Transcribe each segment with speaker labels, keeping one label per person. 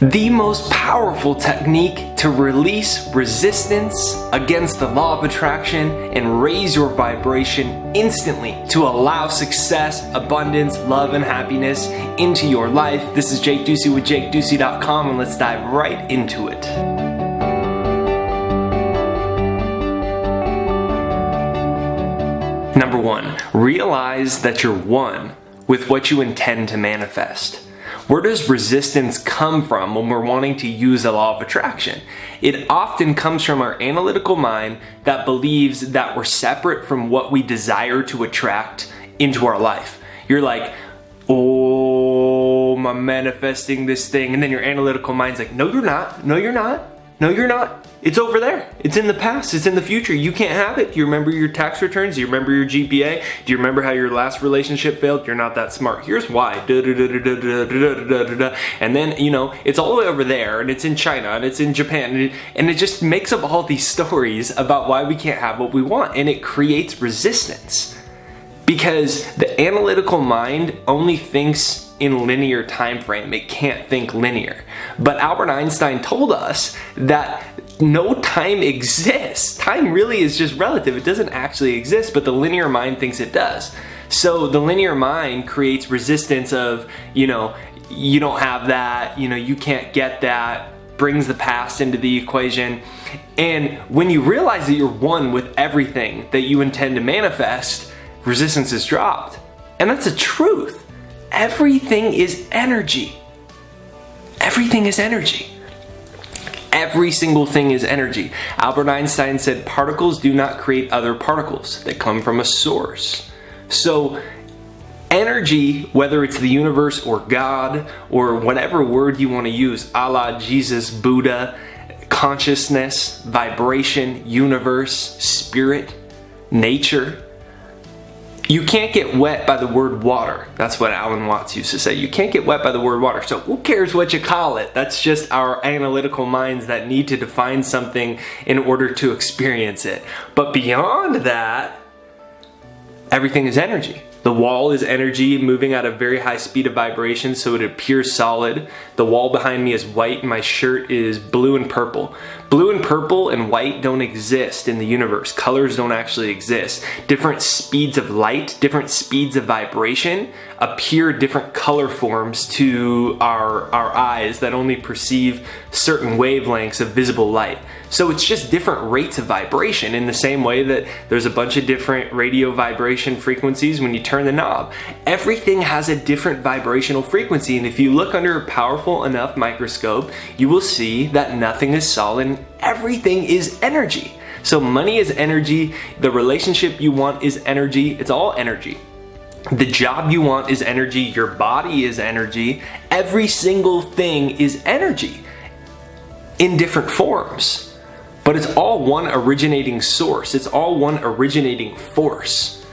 Speaker 1: The most powerful technique to release resistance against the law of attraction and raise your vibration instantly to allow success, abundance, love, and happiness into your life. This is Jake Ducey with JakeDucey.com, and let's dive right into it. Number one, realize that you're one with what you intend to manifest. Where does resistance come from when we're wanting to use the law of attraction? It often comes from our analytical mind that believes that we're separate from what we desire to attract into our life. You're like, oh, I'm manifesting this thing. And then your analytical mind's like, no, you're not. No, you're not. No, you're not. It's over there. It's in the past. It's in the future. You can't have it. Do you remember your tax returns? Do you remember your GPA? Do you remember how your last relationship failed? You're not that smart. Here's why. And then, it's all the way over there, and it's in China, and it's in Japan, and it just makes up all these stories about why we can't have what we want, and it creates resistance. Because the analytical mind only thinks in linear time frame. It can't think linear. But Albert Einstein told us that no time exists. Time really is just relative. It doesn't actually exist, but the linear mind thinks it does. So the linear mind creates resistance of, you don't have that, you can't get that, brings the past into the equation. And when you realize that you're one with everything that you intend to manifest, resistance is dropped. And that's the truth. Everything is energy. Everything is energy. Every single thing is energy. Albert Einstein said particles do not create other particles. They come from a source. So energy, whether it's the universe or God or whatever word you want to use, Allah, Jesus, Buddha, consciousness, vibration, universe, spirit, nature, you can't get wet by the word water. That's what Alan Watts used to say. You can't get wet by the word water. So who cares what you call it? That's just our analytical minds that need to define something in order to experience it. But beyond that, everything is energy. The wall is energy moving at a very high speed of vibration, so it appears solid. The wall behind me is white and my shirt is blue and purple. Blue and purple and white don't exist in the universe. Colors don't actually exist. Different speeds of light, different speeds of vibration appear different color forms to our eyes that only perceive certain wavelengths of visible light. So it's just different rates of vibration, in the same way that there's a bunch of different radio vibration frequencies when you turn the knob. Everything has a different vibrational frequency, and if you look under a powerful enough microscope, you will see that nothing is solid. Everything is energy. So money is energy, the relationship you want is energy, it's all energy. The job you want is energy, your body is energy, every single thing is energy in different forms. But it's all one originating source, it's all one originating force.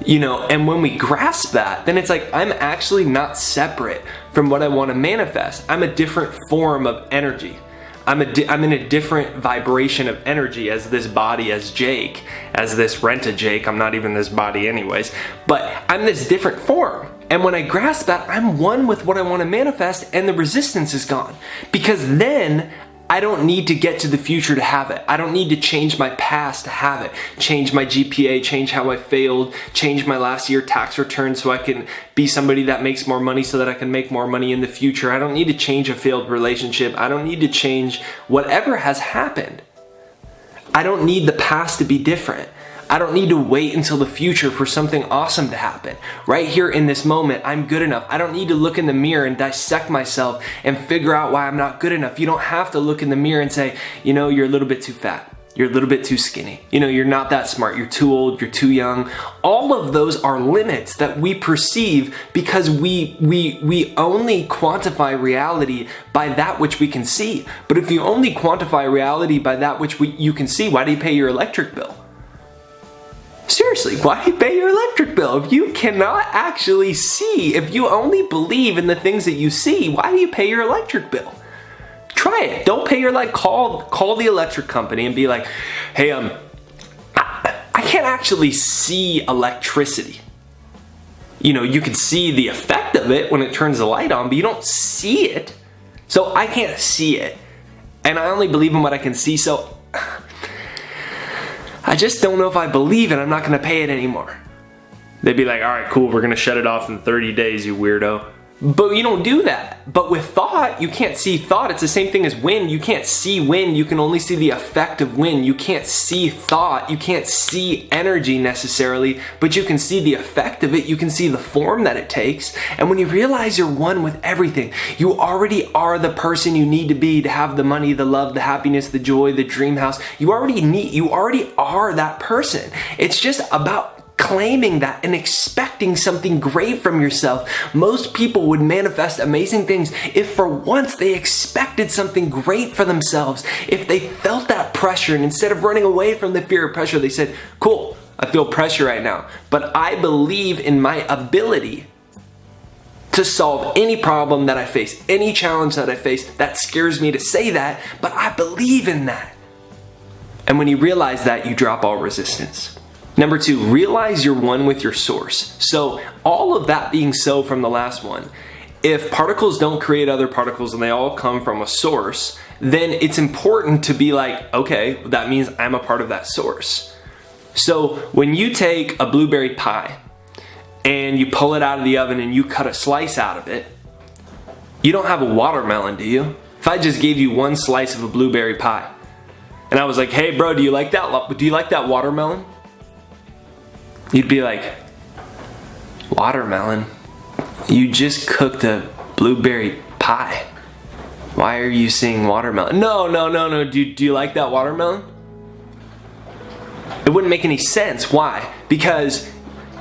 Speaker 1: And when we grasp that, then it's like, I'm actually not separate from what I want to manifest. I'm a different form of energy. I'm in a different vibration of energy as this body, as Jake, as this Rent-A-Jake. I'm not even this body anyways, but I'm this different form. And when I grasp that, I'm one with what I want to manifest, and the resistance is gone. Because then I don't need to get to the future to have it. I don't need to change my past to have it. Change my GPA, change how I failed, change my last year tax return so I can be somebody that makes more money so that I can make more money in the future. I don't need to change a failed relationship. I don't need to change whatever has happened. I don't need the past to be different. I don't need to wait until the future for something awesome to happen. Right here in this moment, I'm good enough. I don't need to look in the mirror and dissect myself and figure out why I'm not good enough. You don't have to look in the mirror and say, you're a little bit too fat. You're a little bit too skinny. You're not that smart. You're too old. You're too young. All of those are limits that we perceive because we only quantify reality by that which we can see. But if you only quantify reality by that which you can see, why do you pay your electric bill? Seriously, why do you pay your electric bill? If you cannot actually see, if you only believe in the things that you see, why do you pay your electric bill? Try it. Don't pay your call the electric company and be like, hey, I can't actually see electricity. You can see the effect of it when it turns the light on, but you don't see it. So I can't see it. And I only believe in what I can see, so I just don't know if I believe it. I'm not going to pay it anymore. They'd be like, all right, cool, we're going to shut it off in 30 days, you weirdo. But you don't do that. But with thought, you can't see thought. It's the same thing as wind. You can't see wind. You can only see the effect of wind. You can't see thought. You can't see energy necessarily, but you can see the effect of it. You can see the form that it takes. And when you realize you're one with everything, you already are the person you need to be to have the money, the love, the happiness, the joy, the dream house. You already are that person. It's just about claiming that and expecting something great from yourself. Most people would manifest amazing things if for once they expected something great for themselves. If they felt that pressure and instead of running away from the fear of pressure, they said, cool, I feel pressure right now, but I believe in my ability to solve any problem that I face, any challenge that I face. That scares me to say that, but I believe in that. And when you realize that, you drop all resistance. Number 2, realize you're one with your source. So all of that being so from the last one, if particles don't create other particles and they all come from a source, then it's important to be like, okay, that means I'm a part of that source. So when you take a blueberry pie and you pull it out of the oven and you cut a slice out of it, you don't have a watermelon, do you? If I just gave you one slice of a blueberry pie and I was like, hey bro, do you like that watermelon? You'd be like, watermelon? You just cooked a blueberry pie. Why are you saying watermelon? No. Do you like that watermelon? It wouldn't make any sense. Why? Because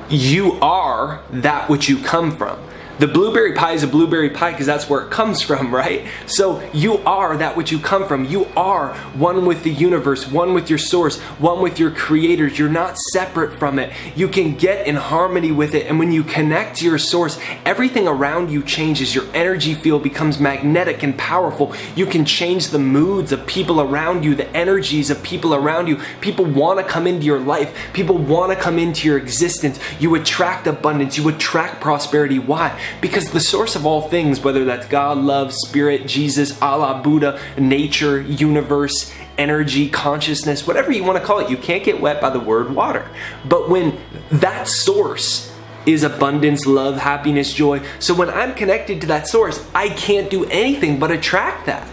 Speaker 1: you are that which you come from. The blueberry pie is a blueberry pie because that's where it comes from, right? So you are that which you come from. You are one with the universe, one with your source, one with your creators. You're not separate from it. You can get in harmony with it. And when you connect to your source, everything around you changes. Your energy field becomes magnetic and powerful. You can change the moods of people around you, the energies of people around you. People want to come into your life. People want to come into your existence. You attract abundance. You attract prosperity. Why? Because the source of all things, whether that's God, love, spirit, Jesus, Allah, Buddha, nature, universe, energy, consciousness, whatever you want to call it, you can't get wet by the word water. But when that source is abundance, love, happiness, joy, so when I'm connected to that source, I can't do anything but attract that.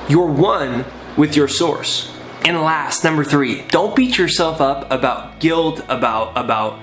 Speaker 1: You're one with your source. And last, number 3, don't beat yourself up about guilt, about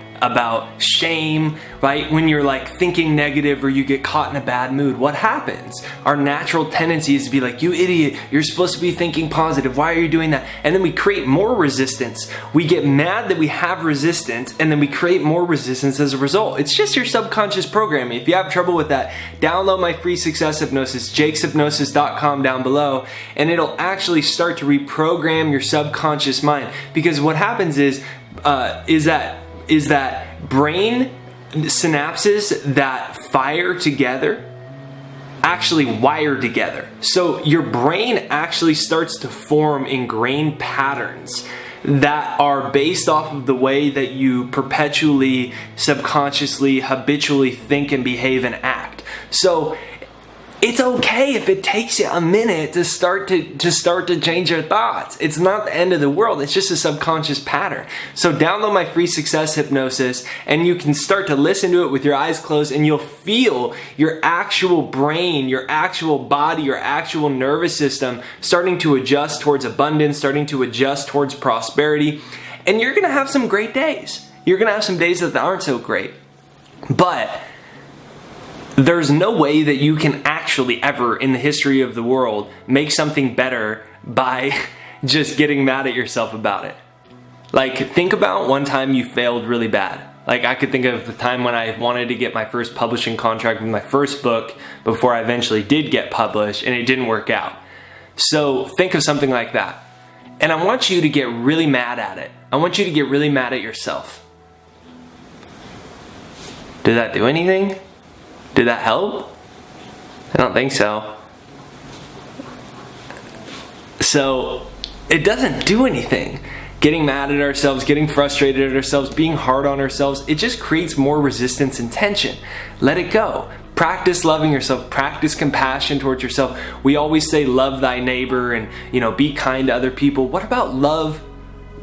Speaker 1: shame, right? When you're like thinking negative or you get caught in a bad mood, what happens? Our natural tendency is to be like, you idiot, you're supposed to be thinking positive. Why are you doing that? And then we create more resistance. We get mad that we have resistance and then we create more resistance as a result. It's just your subconscious programming. If you have trouble with that, download my free success hypnosis, jakeshypnosis.com down below, and it'll actually start to reprogram your subconscious mind. Because what happens is that brain synapses that fire together actually wire together. So your brain actually starts to form ingrained patterns that are based off of the way that you perpetually, subconsciously, habitually think and behave and act. So it's okay if it takes you a minute to start to change your thoughts. It's not the end of the world. It's just a subconscious pattern. So download my free success hypnosis and you can start to listen to it with your eyes closed and you'll feel your actual brain, your actual body, your actual nervous system starting to adjust towards abundance, starting to adjust towards prosperity. And you're going to have some great days. You're going to have some days that aren't so great. But there's no way that you can actually ever in the history of the world make something better by just getting mad at yourself about it. Like, think about one time you failed really bad. Like, I could think of the time when I wanted to get my first publishing contract with my first book before I eventually did get published and it didn't work out. So think of something like that. And I want you to get really mad at it. I want you to get really mad at yourself. Did that do anything? Did that help? I don't think so. So it doesn't do anything. Getting mad at ourselves, getting frustrated at ourselves, being hard on ourselves, it just creates more resistance and tension. Let it go. Practice loving yourself, practice compassion towards yourself. We always say love thy neighbor and, be kind to other people. What about love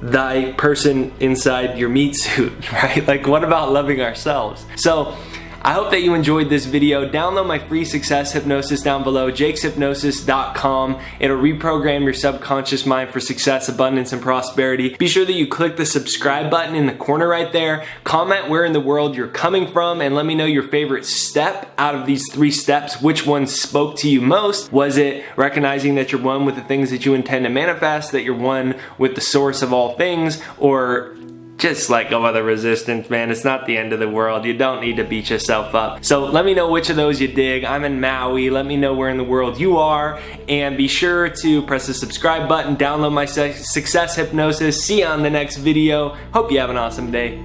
Speaker 1: thy person inside your meat suit, right? Like, what about loving ourselves? So I hope that you enjoyed this video. Download my free success hypnosis down below, jakeshypnosis.com. It'll reprogram your subconscious mind for success, abundance, and prosperity. Be sure that you click the subscribe button in the corner right there. Comment where in the world you're coming from and let me know your favorite step out of these 3 steps. Which one spoke to you most? Was it recognizing that you're one with the things that you intend to manifest, that you're one with the source of all things, or just let go of the resistance, man? It's not the end of the world. You don't need to beat yourself up. So let me know which of those you dig. I'm in Maui. Let me know where in the world you are. And be sure to press the subscribe button, download my success hypnosis. See you on the next video. Hope you have an awesome day.